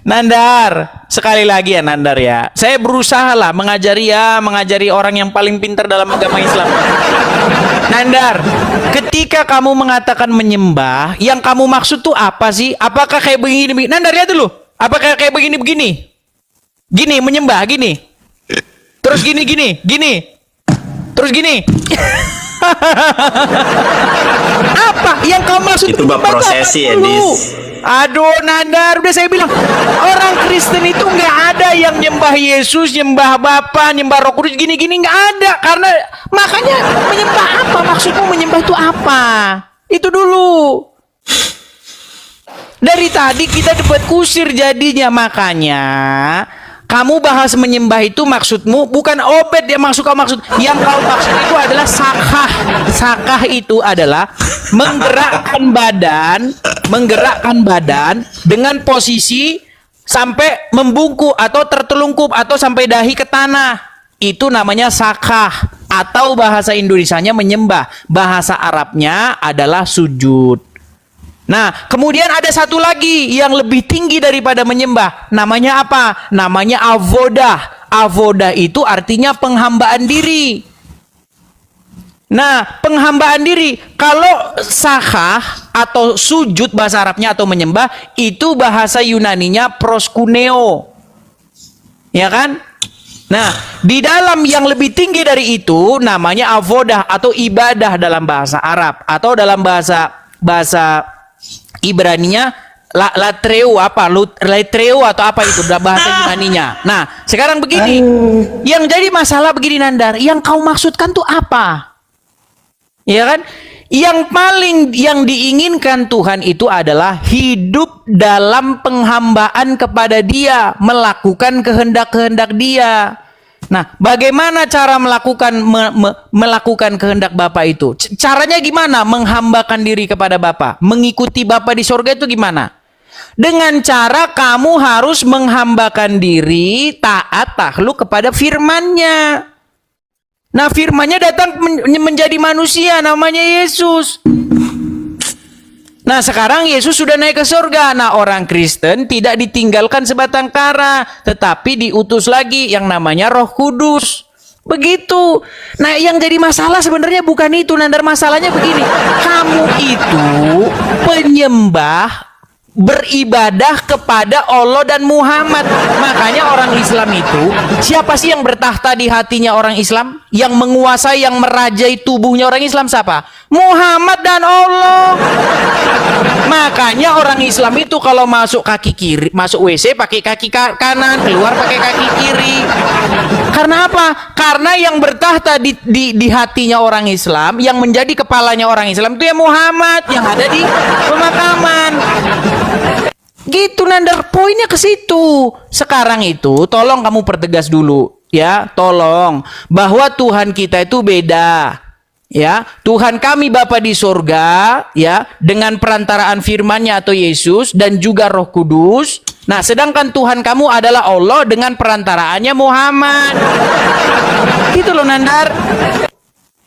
Nandar, sekali lagi ya Nandar ya. Saya berusaha lah mengajari orang yang paling pintar dalam agama Islam. Nandar, ketika kamu mengatakan menyembah, yang kamu maksud tuh apa sih? Apakah kayak begini? Nandar lihat dulu. Apakah kayak begini? Gini menyembah, gini. Terus gini. Terus gini. Apa yang kamu maksud? Itu bab prosesi, Edis. Aduh Nandar, udah saya bilang orang Kristen itu nggak ada yang nyembah Yesus, nyembah Bapa, nyembah Roh Kudus gini-gini, nggak ada. Karena makanya menyembah apa? Maksudmu menyembah itu apa? Itu dulu. Dari tadi kita dapat kusir jadinya, makanya kamu bahas menyembah itu maksudmu bukan obed yang maksud yang kau maksud itu adalah sakah. Sakah itu adalah menggerakkan badan dengan posisi sampai membungkuk atau tertelungkup atau sampai dahi ke tanah. Itu namanya sakah, atau bahasa Indonesianya menyembah. Bahasa Arabnya adalah sujud. Nah, kemudian ada satu lagi yang lebih tinggi daripada menyembah. Namanya apa? Namanya avodah. Avodah itu artinya penghambaan diri. Nah, penghambaan diri. Kalau sakah atau sujud bahasa Arabnya atau menyembah, itu bahasa Yunaninya proskuneo. Ya kan? Nah, di dalam yang lebih tinggi dari itu namanya avodah atau ibadah dalam bahasa Arab, atau dalam bahasa Ibraninya latreu atau apa itu bahasa Yunaninya. Nah, sekarang begini. Yang jadi masalah begini Nandar, yang kau maksudkan tuh apa? Ya kan? Yang diinginkan Tuhan itu adalah hidup dalam penghambaan kepada Dia, melakukan kehendak-kehendak Dia. Nah, bagaimana cara melakukan kehendak Bapa itu? Caranya gimana? Menghambakan diri kepada Bapa, mengikuti Bapa di sorga itu gimana? Dengan cara kamu harus menghambakan diri, taat, takluk kepada firman-Nya. Nah, firman-Nya datang menjadi manusia, namanya Yesus. Nah, sekarang Yesus sudah naik ke surga. Nah, orang Kristen tidak ditinggalkan sebatang kara, tetapi diutus lagi yang namanya Roh Kudus. Begitu. Nah, yang jadi masalah sebenarnya bukan itu, Nandar. Masalahnya begini. Kamu itu penyembah, beribadah kepada Allah dan Muhammad. Makanya orang Islam itu, siapa sih yang bertahta di hatinya orang Islam? Yang menguasai, yang merajai tubuhnya orang Islam siapa? Muhammad dan Allah. Makanya orang Islam itu kalau masuk kaki kiri, masuk WC pakai kaki kanan, keluar pakai kaki kiri. Karena apa? Karena yang bertahta di hatinya orang Islam, yang menjadi kepalanya orang Islam itu ya Muhammad, yang ada di pemakaman. Gitu Nandar, poinnya ke situ. Sekarang itu tolong kamu pertegas dulu ya, tolong, bahwa Tuhan kita itu beda. Ya, Tuhan kami Bapa di sorga, ya, dengan perantaraan firman-Nya atau Yesus dan juga Roh Kudus. Nah, sedangkan Tuhan kamu adalah Allah dengan perantaraannya Muhammad. Gitu loh Nandar.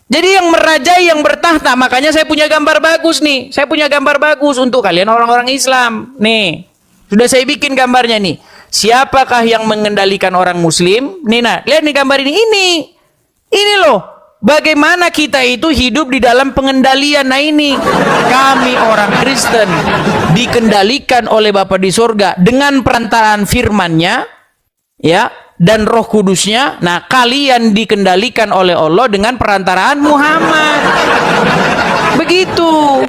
Jadi yang merajai, yang bertahta, makanya saya punya gambar bagus nih. Saya punya gambar bagus untuk kalian orang-orang Islam. Nih, sudah saya bikin gambarnya nih. Siapakah yang mengendalikan orang Muslim? Nih, nah, lihat nih gambar ini. Ini loh. Bagaimana kita itu hidup di dalam pengendalian. Nah ini, kami orang Kristen dikendalikan oleh Bapa di surga dengan perantaraan firman-Nya, ya, dan Roh Kudus-Nya. Nah, kalian dikendalikan oleh Allah dengan perantaraan Muhammad. Begitu.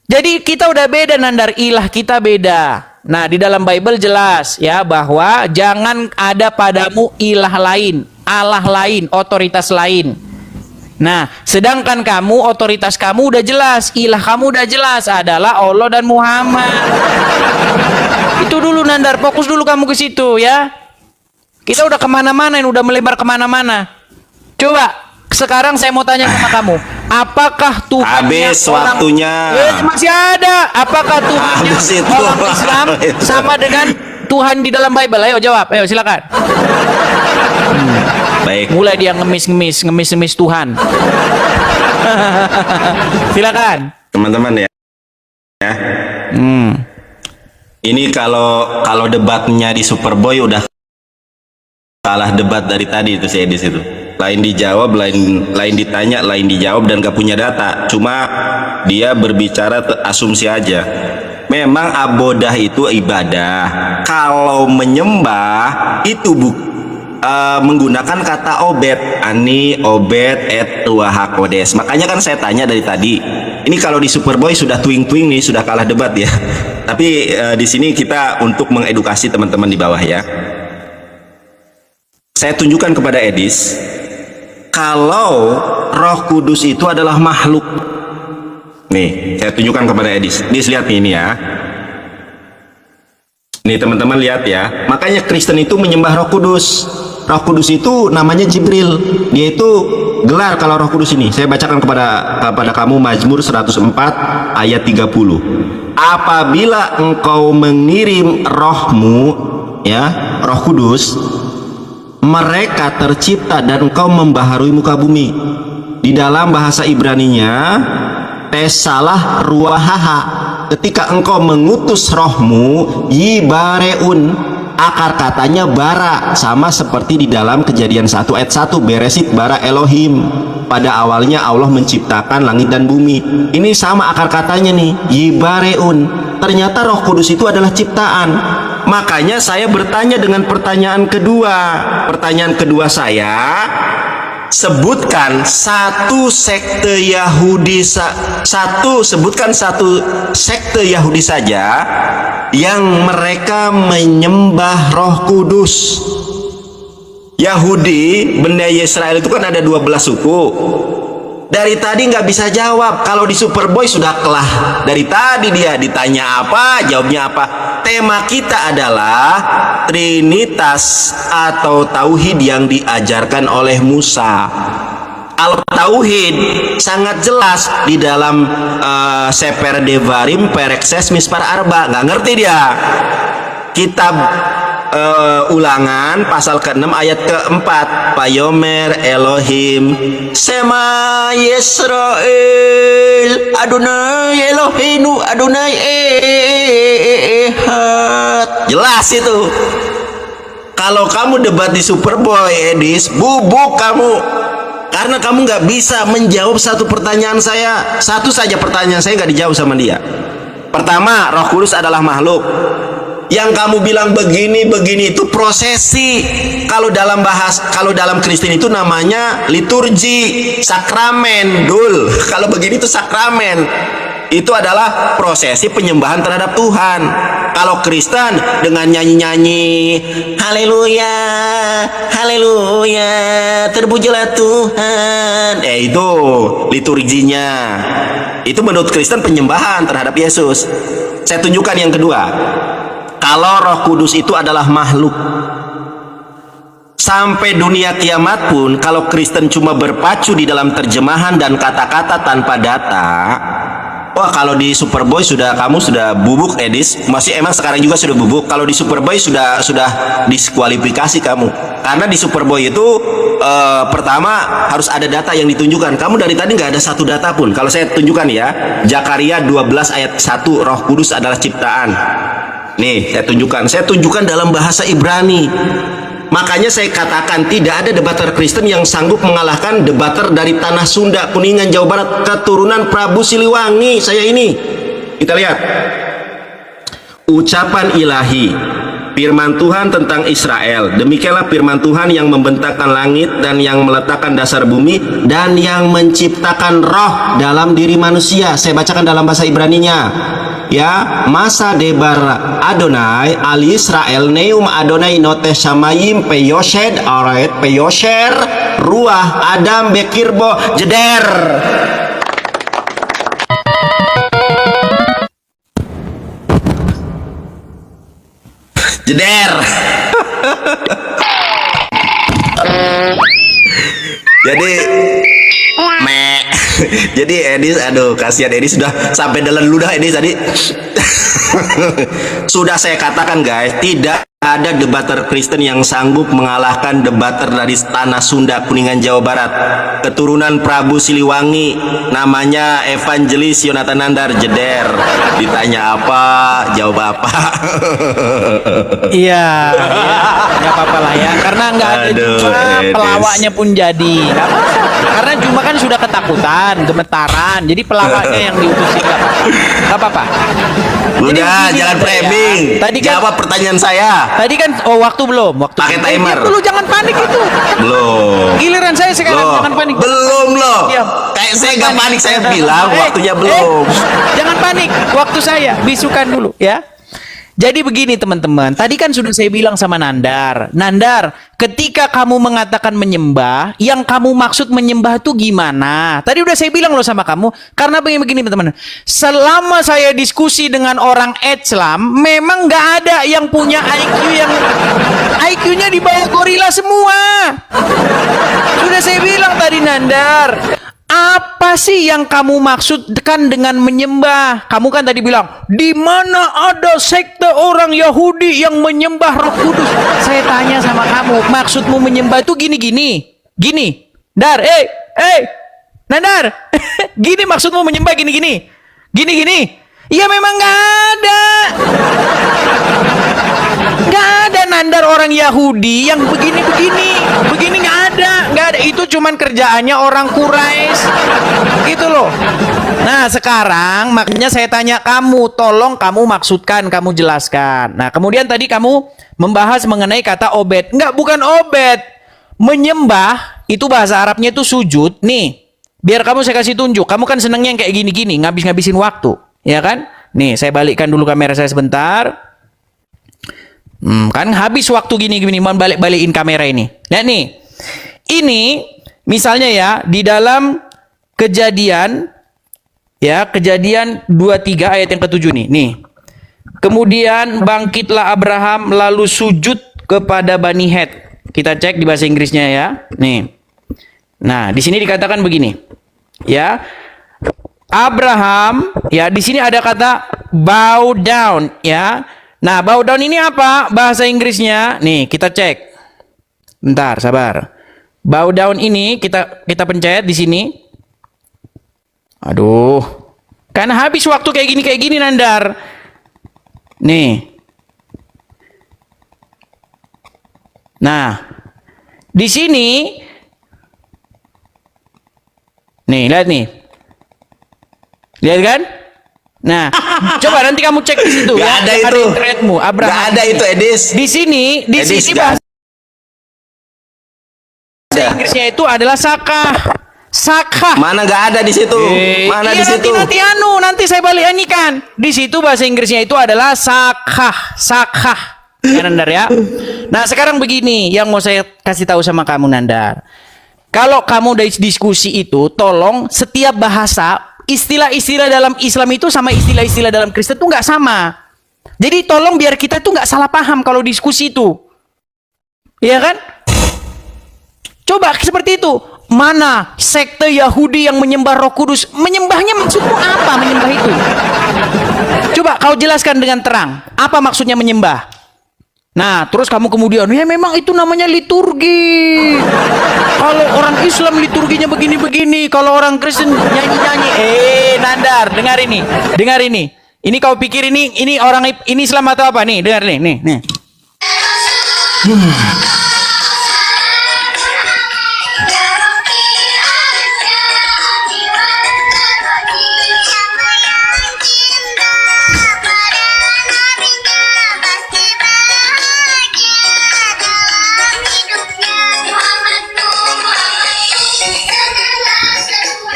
Jadi kita udah beda Nandar, ilah kita beda. Nah, di dalam Bible jelas ya bahwa jangan ada padamu ilah lain, Allah lain, otoritas lain. Nah, sedangkan kamu, otoritas kamu udah jelas, ilah kamu udah jelas adalah Allah dan Muhammad. Itu dulu Nandar, fokus dulu kamu ke situ ya. Kita udah kemana-mana, ini udah melebar kemana-mana. Coba sekarang saya mau tanya sama kamu, apakah Tuhan habis waktunya? Masih ada. Apakah Tuhannya orang Islam sama dengan Tuhan di dalam Bible? Ayo jawab, ayo silakan. Baik. Mulai dia ngemis Tuhan. Silakan. Teman-teman ya. Ini kalau debatnya di Superboy udah kalah debat dari tadi itu si Edis itu. Lain dijawab, lain ditanya, lain dijawab, dan gak punya data. Cuma dia berbicara asumsi aja. Memang abodah itu ibadah. Kalau menyembah itu menggunakan kata obed, ani obed et ruahakodes. Makanya kan saya tanya dari tadi. Ini kalau di Superboy sudah twing nih, sudah kalah debat ya. Tapi di sini kita untuk mengedukasi teman-teman di bawah ya. Saya tunjukkan kepada Edis, kalau Roh Kudus itu adalah makhluk. Nih, saya tunjukkan kepada Edis. Edis lihat ini ya. Nih teman-teman lihat ya. Makanya Kristen itu menyembah Roh Kudus. Roh Kudus itu namanya Jibril. Dia itu gelar kalau Roh Kudus ini. Saya bacakan kepada kamu Mazmur 104 ayat 30. Apabila engkau mengirim rohmu, ya, Roh Kudus, mereka tercipta dan engkau membaharui muka bumi. Di dalam bahasa Ibraninya tesalah ruahaha. Ketika engkau mengutus rohmu, yibareun, akar katanya bara, sama seperti di dalam Kejadian 1 ayat 1, Beresit bara Elohim. Pada awalnya Allah menciptakan langit dan bumi. Ini sama akar katanya nih, yibareun. Ternyata Roh Kudus itu adalah ciptaan. Makanya saya bertanya dengan pertanyaan kedua. Pertanyaan kedua saya, sebutkan satu sekte Yahudi sebutkan satu sekte Yahudi saja yang mereka menyembah Roh Kudus. Yahudi, Bani Israel itu kan ada 12 suku. Dari tadi nggak bisa jawab. Kalau di Superboy sudah kalah. Dari tadi dia ditanya apa, jawabnya apa. Tema kita adalah Trinitas atau Tauhid yang diajarkan oleh Musa. Al-Tauhid sangat jelas di dalam Seper Devarim Perekses Mispar Arba. Nggak ngerti dia. Kitab Ulangan pasal ke-6 ayat ke-4, Payomer Elohim Sema Yisrael Adonai Elohenu Adonai Ehad. Jelas itu. Kalau kamu debat di Superboy, Edis, bubuk kamu. Karena kamu nggak bisa menjawab satu pertanyaan saya. Satu saja pertanyaan saya nggak dijawab sama dia. Pertama, Roh Kudus adalah makhluk. Yang kamu bilang begini itu prosesi. Kalau dalam Kristen itu namanya liturgi, sakramen, dul. Kalau begini itu sakramen. Itu adalah prosesi penyembahan terhadap Tuhan. Kalau Kristen dengan nyanyi-nyanyi, haleluya, haleluya, terpujilah Tuhan. Itu liturginya. Itu menurut Kristen penyembahan terhadap Yesus. Saya tunjukkan yang kedua. Kalau Roh Kudus itu adalah makhluk, sampai dunia kiamat pun kalau Kristen cuma berpacu di dalam terjemahan dan kata-kata tanpa data, wah, kalau di Superboy kamu sudah bubuk, Edis. Masih emang sekarang juga sudah bubuk. Kalau di Superboy sudah diskualifikasi kamu. Karena di Superboy itu pertama harus ada data yang ditunjukkan. Kamu dari tadi nggak ada satu data pun. Kalau saya tunjukkan ya, Zakaria 12 ayat 1, Roh Kudus adalah ciptaan. Nih, saya tunjukkan dalam bahasa Ibrani. Makanya saya katakan tidak ada debater Kristen yang sanggup mengalahkan debater dari tanah Sunda, Kuningan, Jawa Barat, keturunan Prabu Siliwangi. Saya ini. Kita lihat. Ucapan ilahi, firman Tuhan tentang Israel. Demikianlah firman Tuhan yang membentangkan langit dan yang meletakkan dasar bumi dan yang menciptakan roh dalam diri manusia. Saya bacakan dalam bahasa Ibraninya. Ya, masa debar Adonai al Israel neum Adonai note shamayim peyoshed aret peyosher ruah Adam bekirbo jeder. Jeder. Jadi Edis, aduh kasihan Edis, sudah sampai dalam ludah Edis tadi. Sudah saya katakan guys, tidak ada debater Kristen yang sanggup mengalahkan debater dari tanah Sunda, Kuningan, Jawa Barat. Keturunan Prabu Siliwangi, namanya Evangelis Yonatan Nandar. Jeder, ditanya apa, jawab apa. Iya, nggak apa-apa lah ya, karena nggak ada Aduh, Juma, Edis. pelawaknya pun jadi. Nggak apa-apa. Karena Juma kan sudah ketakutan, gemetaran, jadi pelawaknya yang diutusin nggak apa-apa. Nggak apa-apa. Jadi Udah, begini jangan Anda ya. framing. Tadi kan, Jawab pertanyaan saya. tadi kan, oh waktu belum, waktu. Pakai timer. Dulu jangan panik itu. Belum. Giliran saya sekarang Loh, jangan panik. belum loh. Diam. Kayak Jangan saya nggak panik, saya bilang waktunya belum. Jangan panik, waktu saya bisukan dulu ya. Jadi begini teman-teman, tadi kan sudah saya bilang sama Nandar, ketika kamu mengatakan menyembah, yang kamu maksud menyembah itu gimana? Tadi udah saya bilang loh sama kamu, karena begini teman-teman, selama saya diskusi dengan orang Islam, memang nggak ada yang punya IQ-nya di bawah gorila semua. Sudah saya bilang tadi Nandar, apa sih yang kamu maksudkan dengan menyembah? Kamu kan tadi bilang, di mana ada sekte orang Yahudi yang menyembah Roh Kudus? Saya tanya sama kamu, maksudmu menyembah itu gini-gini? Gini? Nandar, gini maksudmu menyembah gini-gini? Gini-gini? Ya memang nggak ada. Nggak ada Nandar orang Yahudi yang begini-begini. Begini nggak ada. Nggak ada. Itu cuman kerjaannya orang Quraisy. Gitu loh. Nah sekarang makanya saya tanya kamu. Tolong kamu maksudkan, kamu jelaskan. Nah kemudian tadi kamu membahas mengenai kata obed. Nggak, bukan obed. Menyembah, itu bahasa Arabnya itu sujud. Nih, biar kamu saya kasih tunjuk. Kamu kan senengnya yang kayak gini-gini. Ngabis-ngabisin waktu. Ya kan? Nih saya balikkan dulu kamera saya sebentar. Kan habis waktu gini-gini mau balik-balikin kamera ini. Lihat nih. Ini misalnya ya di dalam Kejadian ya, Kejadian 23 ayat yang ke-7 nih. Nih. Kemudian bangkitlah Abraham lalu sujud kepada Bani Het. Kita cek di bahasa Inggrisnya ya. Nih. Nah, di sini dikatakan begini. Ya. Abraham, ya di sini ada kata bow down ya. Nah, bow down ini apa bahasa Inggrisnya? Nih, kita cek. Bentar, sabar. Bow down ini kita pencet di sini. Aduh. Karena habis waktu kayak gini Nandar. Nih. Nah, di sini nih, lihat nih. Lihat kan? Nah, coba nanti kamu cek di situ. Gak ya, ada itu. internetmu, Abraham. Gak ada itu, Edis. Di sini Edis, bahasa Inggrisnya itu adalah sakah. Sakah. Mana gak ada di situ? Mana Iya, di situ? nanti saya balik ini kan. Di situ bahasa Inggrisnya itu adalah sakah. Sakah. Ya Nandar ya. Nah, sekarang begini yang mau saya kasih tahu sama kamu Nandar. Kalau kamu dari diskusi itu, tolong setiap bahasa, istilah-istilah dalam Islam itu sama istilah-istilah dalam Kristen itu nggak sama. Jadi tolong biar kita tuh nggak salah paham kalau diskusi itu. Iya kan? Coba seperti itu. Mana sekte Yahudi yang menyembah Roh Kudus? Menyembahnya maksudmu apa menyembah itu? Coba kau jelaskan dengan terang. Apa maksudnya menyembah? Nah, terus kamu kemudian, ya memang itu namanya liturgi. Kalau orang Islam liturginya begini-begini, kalau orang Kristen nyanyi-nyanyi. Nandar, dengar ini. Dengar ini. Ini kau pikir ini orang ini Islam atau apa nih? Dengar nih, nih.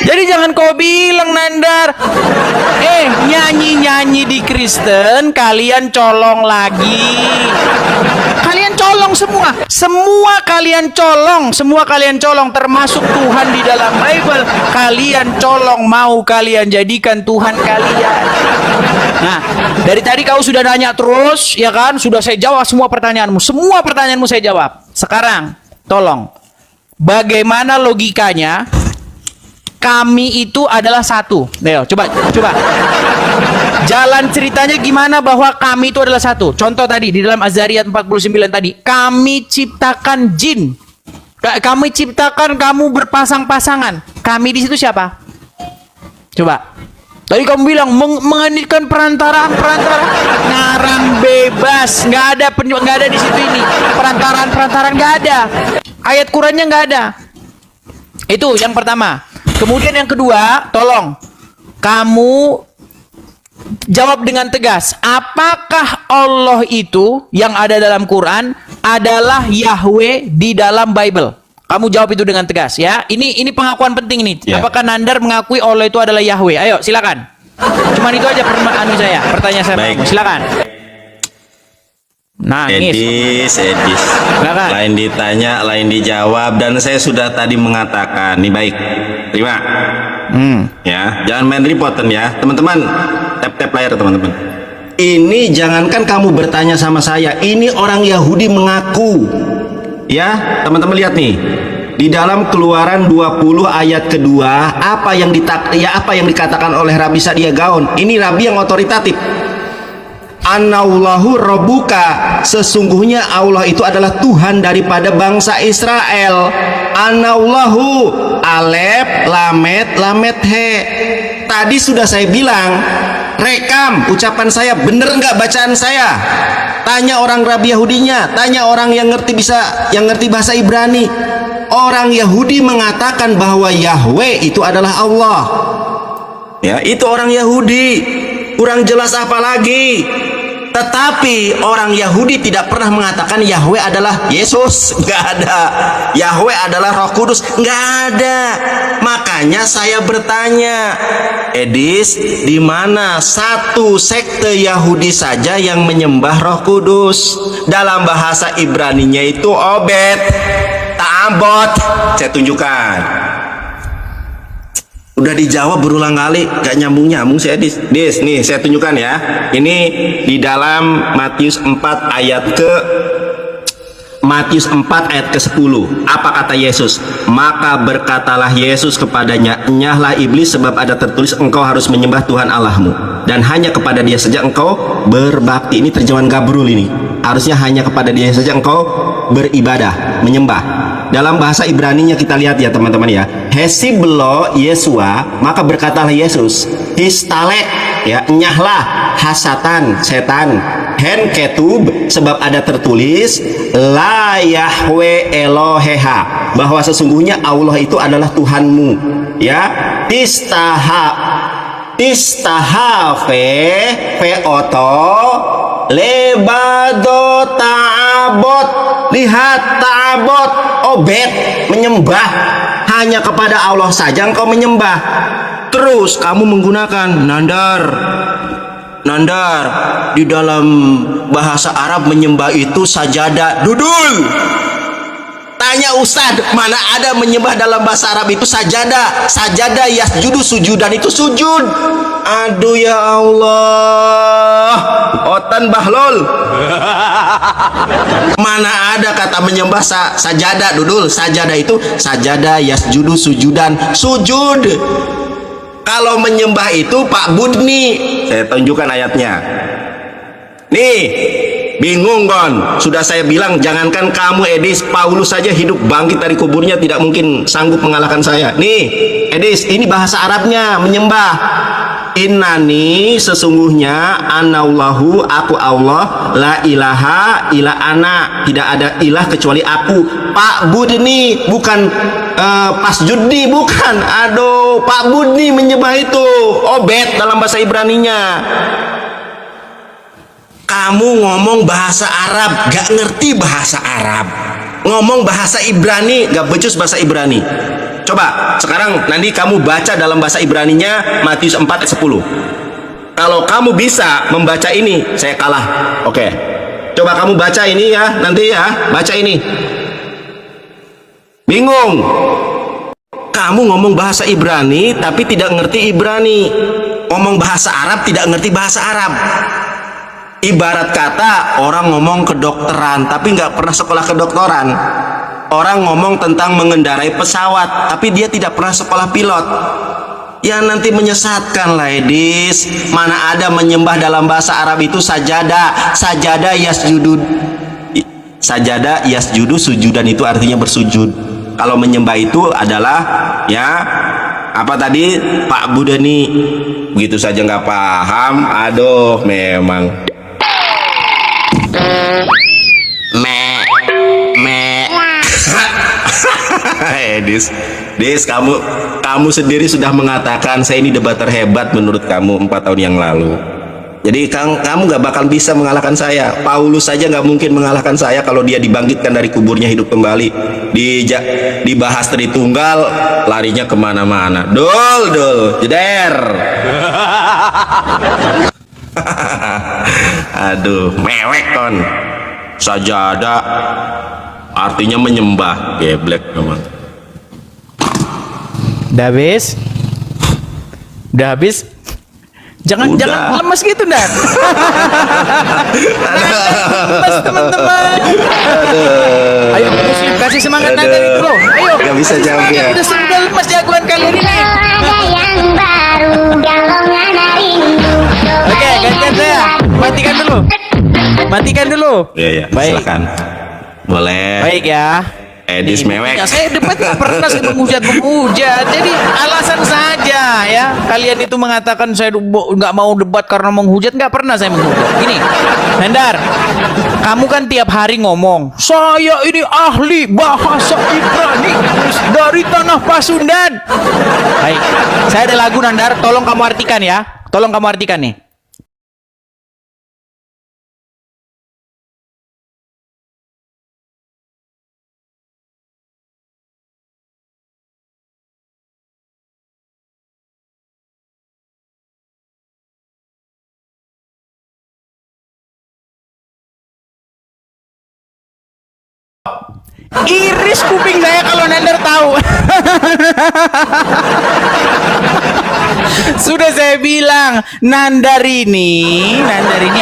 Jadi jangan kau bilang Nandar, nyanyi-nyanyi di Kristen kalian colong lagi. Kalian colong semua. Semua kalian colong termasuk Tuhan di dalam Bible. Kalian colong, mau kalian jadikan Tuhan kalian. Nah, dari tadi kau sudah nanya terus, ya kan? Sudah saya jawab semua pertanyaanmu. Semua pertanyaanmu saya jawab. Sekarang, tolong. Bagaimana logikanya kami itu adalah satu. Ayo, coba. Jalan ceritanya gimana bahwa kami itu adalah satu? Contoh tadi di dalam Az-Zariyat 49 tadi, kami ciptakan jin. Kami ciptakan kamu berpasang-pasangan. Kami di situ siapa? Coba. Tadi kamu bilang menghadirkan perantaraan, ngarang bebas, nggak ada di situ ini. Perantaraan nggak ada. Ayat Qurannya nggak ada. Itu yang pertama. Kemudian yang kedua, tolong kamu jawab dengan tegas. Apakah Allah itu yang ada dalam Quran adalah Yahweh di dalam Bible? Kamu jawab itu dengan tegas ya. Ini pengakuan penting nih. Ya. Apakah Nandar mengakui Allah itu adalah Yahweh? Ayo, silakan. Cuman itu aja pertanyaan saya. Baik. Silakan. Nangis. Edis. Silakan. Lain ditanya, lain dijawab, dan saya sudah tadi mengatakan, nih baik. Terima. Ya, jangan main reporten ya, teman-teman. Tap layar teman-teman. Ini jangankan kamu bertanya sama saya, ini orang Yahudi mengaku. Ya, teman-teman lihat nih. Di dalam Keluaran 20 ayat kedua, apa yang dikatakan oleh Rabi Sadia Gaon? Ini Rabi yang otoritatif. Anallahu Rabbuka, sesungguhnya Allah itu adalah Tuhan daripada bangsa Israel. Anallahu, alef lamet he. Tadi sudah saya bilang, rekam ucapan saya, bener nggak bacaan saya? Tanya orang Rabi Yahudinya, tanya orang yang ngerti bahasa Ibrani. Orang Yahudi mengatakan bahwa Yahweh itu adalah Allah. Ya, itu orang Yahudi. Kurang jelas apa lagi? Tetapi orang Yahudi tidak pernah mengatakan Yahweh adalah Yesus, nggak ada. Yahweh adalah Roh Kudus, nggak ada. Makanya saya bertanya, Edis, di mana satu sekte Yahudi saja yang menyembah Roh Kudus? Dalam bahasa Ibraninya itu Obed, Ta'abot. Saya tunjukkan. Udah dijawab berulang kali, gak nyambung si Edis. Nih saya tunjukkan ya. Ini di dalam Matius 4 ayat ke-10. Apa kata Yesus? Maka berkatalah Yesus kepadanya, enyahlah iblis, sebab ada tertulis engkau harus menyembah Tuhan Allahmu, dan hanya kepada Dia saja engkau berbakti. Ini terjemahan Gabrul ini. Harusnya hanya kepada Dia saja engkau beribadah, menyembah. Dalam bahasa Ibraninya kita lihat ya teman-teman ya. Hesiblo Yesua, maka berkatalah Yesus, histale, ya, enyahlah hasatan, setan, hen ketub, sebab ada tertulis la Yahweh Eloheha, bahwa sesungguhnya Allah itu adalah Tuhanmu, ya. Tistahafe feoto lebado ta'abot. Lihat, ta'abot, Obed, menyembah. Hanya kepada Allah saja engkau menyembah. Terus kamu menggunakan Nandar, di dalam bahasa Arab menyembah itu sajadah. Dudul. Tanya Ustadz, mana ada menyembah dalam bahasa Arab itu sajadah? Sajadah yasjudu, sujudan itu sujud. Aduh ya Allah, Otan Bahlul. Mana ada kata menyembah sajadah, Dudul. Sajadah itu sajadah yasjudu, sujudan, sujud. Kalau menyembah itu Pak Budni. Saya tunjukkan ayatnya. Nih, bingung kon? Sudah saya bilang, jangankan kamu Edis, Paulus saja hidup bangkit dari kuburnya tidak mungkin sanggup mengalahkan saya. Nih, Edis, ini bahasa Arabnya menyembah. Innani, sesungguhnya, anallahu, aku Allah, la ilaha illa ana, tidak ada ilah kecuali aku. Pak Budni, bukan Pasjudi, bukan. Aduh, Pak Budni menyembah itu Obed dalam bahasa Ibraninya. Kamu ngomong bahasa Arab, gak ngerti bahasa Arab. Ngomong bahasa Ibrani, gak becus bahasa Ibrani. Coba, sekarang nanti kamu baca dalam bahasa Ibraninya Matius 4 ayat 10. Kalau kamu bisa membaca ini, saya kalah. Oke. Coba kamu baca ini ya, nanti ya, baca ini. Bingung. Kamu ngomong bahasa Ibrani, tapi tidak ngerti Ibrani. Ngomong bahasa Arab, tidak ngerti bahasa Arab. Ibarat kata orang ngomong kedokteran tapi nggak pernah sekolah kedokteran. orang ngomong tentang mengendarai pesawat, tapi dia tidak pernah sekolah pilot. Ya nanti menyesatkan lah Edis. Mana ada menyembah dalam bahasa Arab itu sajada, sajada yasjudu, sajada yasjudu, sujudan itu artinya bersujud. Kalau menyembah itu adalah ya apa tadi Pak Budani, begitu saja nggak paham. Aduh memang Dis, kamu sendiri sudah mengatakan saya ini debater hebat menurut kamu 4 tahun yang lalu. Jadi kamu gak bakal bisa mengalahkan saya. Paulus saja gak mungkin mengalahkan saya kalau dia dibangkitkan dari kuburnya hidup kembali. Dibahas Tritunggal, larinya kemana-mana. Dul, jeder. Aduh, mewek kon. Sajadah artinya menyembah, geblek memang. Udah habis? Udah habis? Jangan lemes gitu, Dan. Lemes teman-teman. Ayo Muslim kasih semangat Nandar itu loh. Ayo. Gak bisa jawab ya. Sudah lemes jagoan kalian ini. Yang baru galongan rindu. Oke, gantian saya. Matikan dulu. Iya, Baik. silakan. Boleh. Baik ya. Edis mewek. Ya, saya debat nggak pernah saya menghujat. Jadi alasan saja ya. Kalian itu mengatakan saya nggak mau debat karena menghujat, nggak pernah saya menghujat. Gini, Nandar, kamu kan tiap hari ngomong, saya ini ahli bahasa Ibrani dari tanah Pasundan. Baik, saya ada lagu Nandar, tolong kamu artikan ya. Tolong kamu artikan nih. Iris kuping saya kalau Nandar tahu. Sudah saya bilang, Nandar ini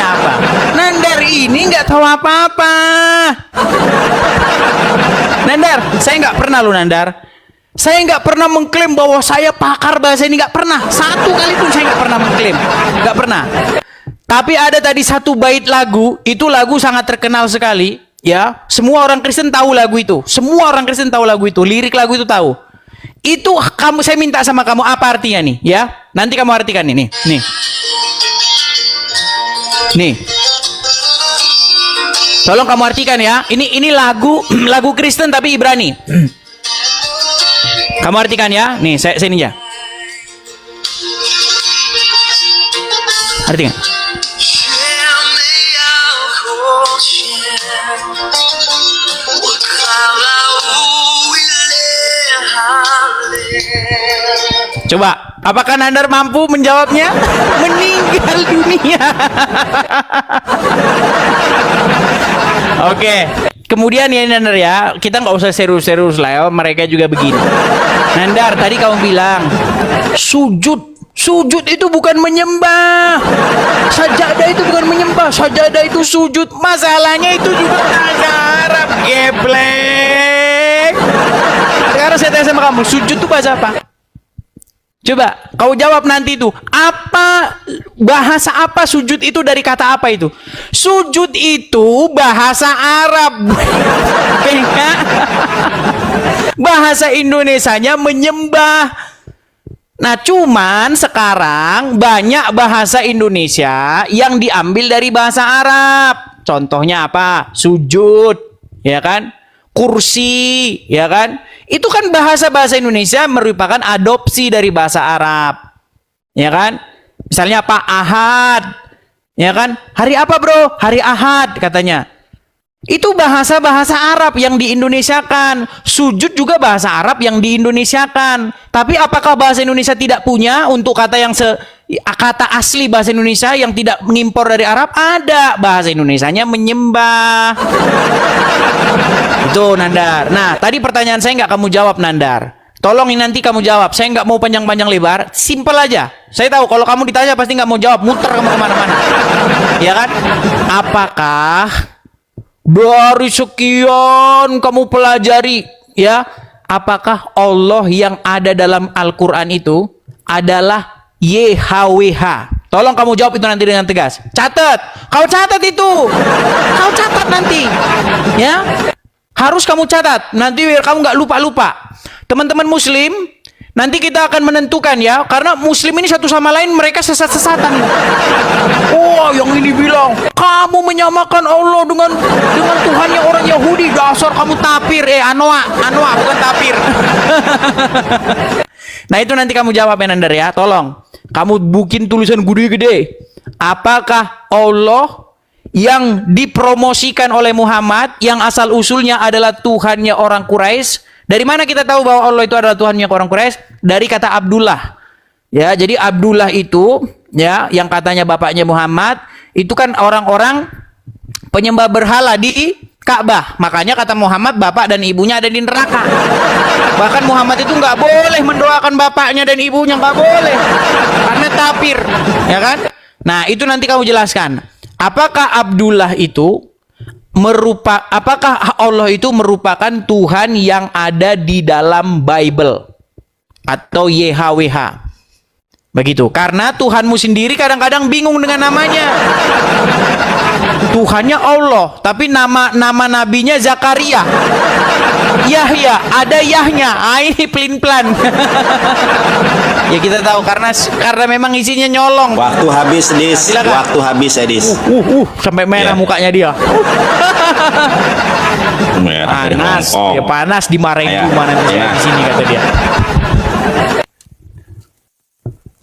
apa? Nandar ini nggak tahu apa-apa. Nandar, saya nggak pernah loh Nandar. Saya nggak pernah mengklaim bahwa saya pakar bahasa ini, nggak pernah. Satu kali pun saya nggak pernah mengklaim, nggak pernah. Tapi ada tadi satu bait lagu, itu lagu sangat terkenal sekali. Ya, semua orang Kristen tahu lagu itu. Semua orang Kristen tahu lagu itu. Lirik lagu itu tahu. Itu kamu, saya minta sama kamu apa artinya nih, ya? Nanti kamu artikan ini. Nih. Tolong kamu artikan ya. Ini lagu Kristen tapi Ibrani. Kamu artikan ya. Nih, saya ini ya. Artikan. Coba, apakah Nandar mampu menjawabnya? Meninggal dunia. Oke. Kemudian ya Nandar ya, kita nggak usah serius-serius lah ya, mereka juga begini. Nandar, tadi kamu bilang sujud itu bukan menyembah. Sajadah itu bukan menyembah. Sajadah itu sujud. Masalahnya itu juga bahasa Arab. Geblek. Sekarang saya tanya sama kamu, sujud itu bahasa apa? Coba kau jawab nanti itu. Apa bahasa apa sujud itu, dari kata apa itu? Sujud itu bahasa Arab. Bahasa Indonesianya menyembah. Nah, cuman sekarang banyak bahasa Indonesia yang diambil dari bahasa Arab. Contohnya apa? Sujud, ya kan? Kursi, ya kan? Itu kan bahasa Indonesia merupakan adopsi dari bahasa Arab. Ya kan? Misalnya apa? Ahad. Ya kan? Hari apa, Bro? Hari Ahad katanya. Itu bahasa Arab yang diindonesiakan. Sujud juga bahasa Arab yang diindonesiakan. Tapi apakah bahasa Indonesia tidak punya untuk kata yang kata asli bahasa Indonesia yang tidak mengimpor dari Arab? Ada. Bahasa Indonesianya menyembah. Itu Nandar. Nah, tadi pertanyaan saya nggak kamu jawab, Nandar. Tolong ini nanti kamu jawab. Saya nggak mau panjang-panjang lebar. Simple aja. Saya tahu kalau kamu ditanya pasti nggak mau jawab. Muter kamu kemana-mana. Ya kan? Apakah Dari sekian kamu pelajari, ya, apakah Allah yang ada dalam Al-Quran itu adalah YHWH? Tolong kamu jawab itu nanti dengan tegas. Catat, kau catat itu, kau catat nanti, ya. Harus kamu catat, nanti biar kamu nggak lupa-lupa. Teman-teman muslim, nanti kita akan menentukan ya, karena muslim ini satu sama lain mereka sesat-sesatan. Oh, yang ini bilang, kamu menyamakan Allah dengan Tuhannya orang Yahudi. Dasar kamu tapir, Anwa bukan tapir. Nah itu nanti kamu jawab Nandar ya, tolong. Kamu bikin tulisan gede-gede. Apakah Allah yang dipromosikan oleh Muhammad yang asal usulnya adalah Tuhannya orang Quraisy? Dari mana kita tahu bahwa Allah itu adalah Tuhannya orang Quraisy? Dari kata Abdullah. Ya, jadi Abdullah itu ya yang katanya bapaknya Muhammad itu kan orang-orang penyembah berhala di Ka'bah. Makanya kata Muhammad bapak dan ibunya ada di neraka. Bahkan Muhammad itu nggak boleh mendoakan bapaknya dan ibunya, nggak boleh. Karena tapir, ya kan? Nah, itu nanti kamu jelaskan. Apakah Abdullah itu apakah Allah itu merupakan Tuhan yang ada di dalam Bible atau YHWH? Begitu. Karena Tuhanmu sendiri kadang-kadang bingung dengan namanya. Tuhannya Allah, tapi nama nabinya Zakaria. Yahya, ada Yahnya. Ini pelin-pelan. Ya kita tahu karena memang isinya nyolong. Waktu habis, Dis. Waktu habis, Edis. Sampai merah mukanya dia. Merah dari Panas, Hongkong. ya panas dimarahin cuma nanti di sini kata dia.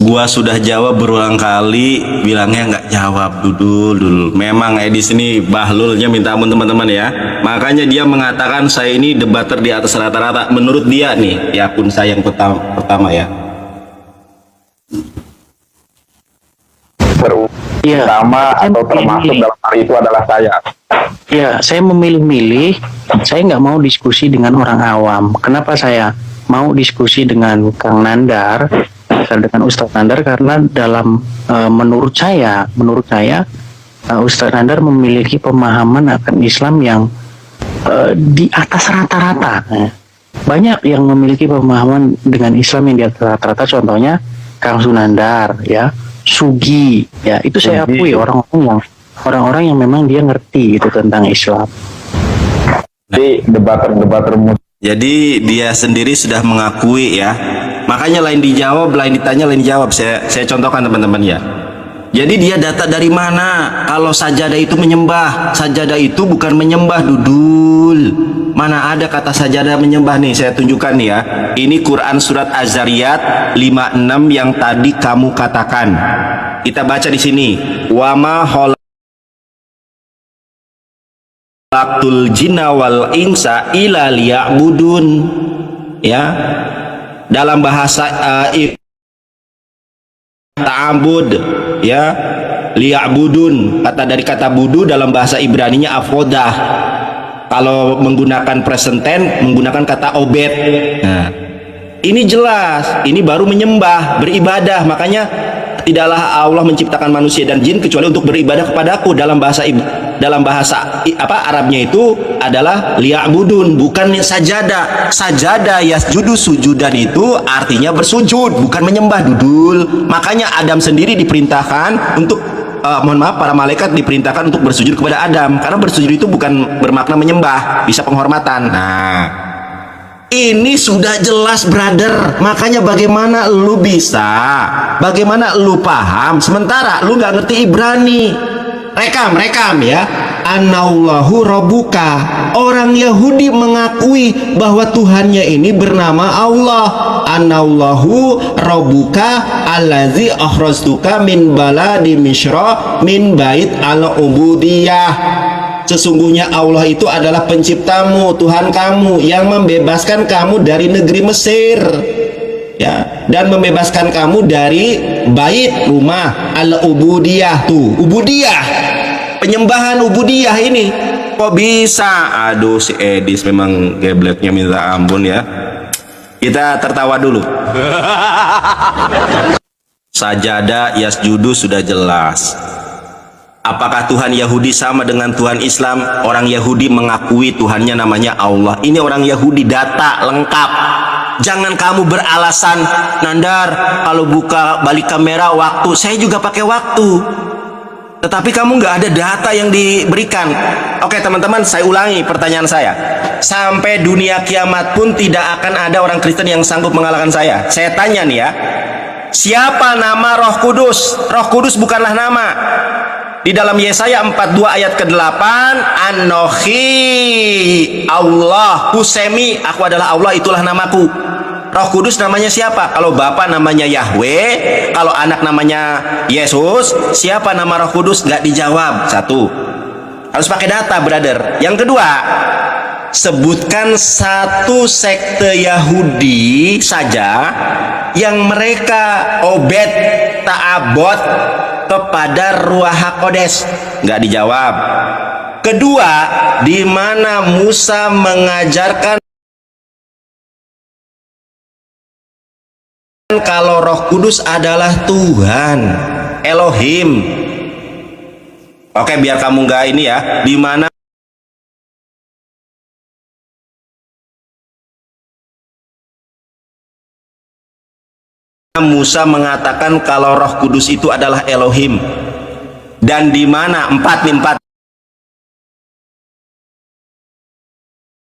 Gua sudah jawab berulang kali, bilangnya nggak jawab. Dudul. Memang Edis ini bahlulnya minta ampun teman-teman ya. Makanya dia mengatakan saya ini debater di atas rata-rata. Menurut dia nih, di akun saya yang pertama ya. Pertama atau termasuk dalam hal itu adalah saya. Ya, saya memilih-milih. Saya nggak mau diskusi dengan orang awam. Kenapa saya mau diskusi dengan Kang Nandar, dengan Ustadz Nandar? Karena dalam menurut saya Ustadz Nandar memiliki pemahaman akan Islam yang di atas rata-rata. Banyak yang memiliki pemahaman dengan Islam yang di atas rata-rata. Contohnya Kang Sunandar, ya, Sugi, ya, itu saya akui orang-orang yang memang dia ngerti gitu tentang Islam. Jadi debater Jadi dia sendiri sudah mengakui ya. Makanya lain dijawab, lain ditanya, lain dijawab. Saya contohkan teman-teman ya. Jadi dia data dari mana? Kalau sajadah itu menyembah, sajadah itu bukan menyembah, Dudul. Mana ada kata sajadah menyembah nih? Saya tunjukkan nih ya. Ini Quran surat Az-Zariyat 56 yang tadi kamu katakan. Kita baca di sini. Wa ma khalaqtul jinna wal insa illa liya'budun. Ya. Dalam bahasa ta'abud ya, liya'budun, kata dari kata budu dalam bahasa Ibraninya afodah. Kalau menggunakan present tense menggunakan kata obed. Nah, ini jelas, ini baru menyembah, beribadah. Makanya tidaklah Allah menciptakan manusia dan jin kecuali untuk beribadah kepadaku. Dalam bahasa Arabnya itu adalah liya'budun, bukan sajadah. Sajadah yasjudu, sujudan itu artinya bersujud, bukan menyembah, Dudul. Makanya Adam sendiri diperintahkan untuk para malaikat diperintahkan untuk bersujud kepada Adam, karena bersujud itu bukan bermakna menyembah, bisa penghormatan. Nah, ini sudah jelas, brother. Makanya bagaimana lu paham sementara lu nggak ngerti Ibrani. Rekam ya. Anallahu rabbuka. Orang Yahudi mengakui bahwa Tuhannya ini bernama Allah. Anallahu rabbuka allazi akhrajtuka min baladi Misra min bait al-ubudiyah. Sesungguhnya Allah itu adalah penciptamu, Tuhan kamu yang membebaskan kamu dari negeri Mesir, ya, dan membebaskan kamu dari bait rumah al-ubudiyah. Tuh, ubudiyah, penyembahan ubudiyah ini. Kok bisa? Aduh, si Edis memang gebleknya minta ampun ya. Kita tertawa dulu. Sajadah yasjudu sudah jelas. Apakah Tuhan Yahudi sama dengan Tuhan Islam? Orang Yahudi mengakui Tuhannya namanya Allah. Ini orang Yahudi, data lengkap. Jangan kamu beralasan, Nandar, kalau buka balik kamera waktu. Saya juga pakai waktu. Tetapi kamu nggak ada data yang diberikan. Oke teman-teman, saya ulangi pertanyaan saya. Sampai dunia kiamat pun tidak akan ada orang Kristen yang sanggup mengalahkan saya. Saya tanya nih ya, siapa nama Roh Kudus? Roh Kudus bukanlah nama. Di dalam Yesaya 42 ayat ke-8, Anohi Allah, Husemi, aku adalah Allah, itulah namaku. Roh Kudus namanya siapa? Kalau Bapa namanya Yahweh, kalau anak namanya Yesus, siapa nama Roh Kudus? Gak dijawab. Satu, harus pakai data, brother. Yang kedua, sebutkan satu sekte Yahudi saja yang mereka obed ta'abot kepada Ruach HaKodes. Nggak dijawab. Kedua, di mana Musa mengajarkan kalau Roh Kudus adalah Tuhan, Elohim. Oke, biar kamu nggak ini ya, di mana Musa mengatakan kalau Roh Kudus itu adalah Elohim, dan di mana empat